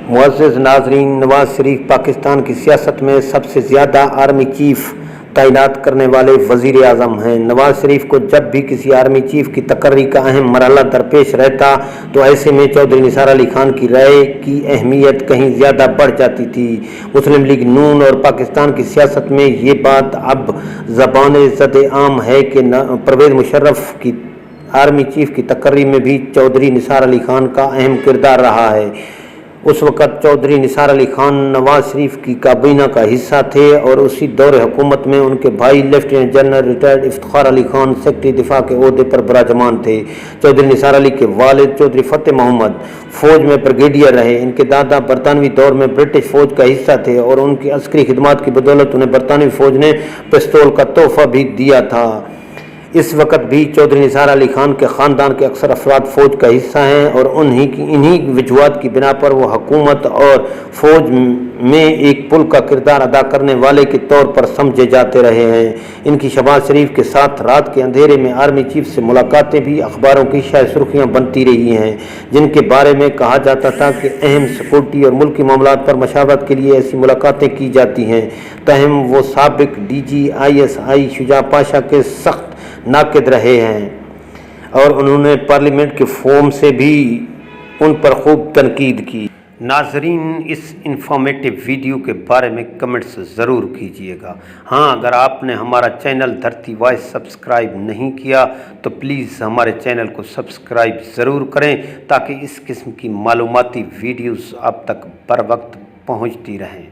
मुअज़्ज़ज़ नाज़रीन, नवाज शरीफ पाकिस्तान की सियासत में सबसे ज़्यादा आर्मी चीफ तैनात करने वाले वज़ीर आज़म हैं। नवाज शरीफ को जब भी किसी आर्मी चीफ की तकर्री का अहम मरहला दरपेश रहता तो ऐसे में चौधरी निसार अली खान की राय की अहमियत कहीं ज़्यादा बढ़ जाती थी। मुस्लिम लीग नून और पाकिस्तान की सियासत में ये बात अब ज़बान-ए-ज़द-ए-आम है कि परवेज़ मुशर्रफ की आर्मी चीफ की तकर्री में भी चौधरी निसार अली खान का अहम किरदार रहा है। उस वक़्त चौधरी निसार अली खान नवाज शरीफ की काबीना का हिस्सा थे और उसी दौर हुकूमत में उनके भाई lieutenant general retired Iftikhar Ali Khan secretary दिफा के ओहदे पर बराजमान थे। चौधरी निसार अली के वालिद चौधरी फतेह मोहम्मद फ़ौज में ब्रिगेडियर रहे। इनके दादा बरतानवी दौर में ब्रिटिश फ़ौज का हिस्सा थे और उनकी अस्करी खिदमत की बदौलत उन्हें बरतानवी फ़ौज ने पिस्तौल का तोहफा भी दिया था। इस वक्त भी चौधरी निसार अली खान के ख़ानदान के अक्सर अफराद फ़ौज का हिस्सा हैं और इन्हीं वजूहात की बिना पर वो हुकूमत और फ़ौज में एक पुल का किरदार अदा करने वाले के तौर पर समझे जाते रहे हैं। इनकी शहबाज शरीफ के साथ रात के अंधेरे में आर्मी चीफ से मुलाकातें भी अखबारों की शायद सुर्खियाँ बनती रही हैं, जिनके बारे में कहा जाता था कि अहम सिक्योरिटी और मुल्की मामलात पर मशावरत के लिए ऐसी मुलाकातें की जाती हैं। तहम वो साबिक DG/ISI शुजा पाशा के सख्त नाक़िद रहे हैं और उन्होंने पार्लियामेंट के फोरम से भी उन पर खूब तनकीद की। नाजरीन, इस इंफॉर्मेटिव वीडियो के बारे में कमेंट्स ज़रूर कीजिएगा। हाँ, अगर आपने हमारा चैनल धरती वॉइस सब्सक्राइब नहीं किया तो प्लीज़ हमारे चैनल को सब्सक्राइब ज़रूर करें ताकि इस किस्म की मालूमाती वीडियोस आप तक बर वक्त पहुँचती रहें।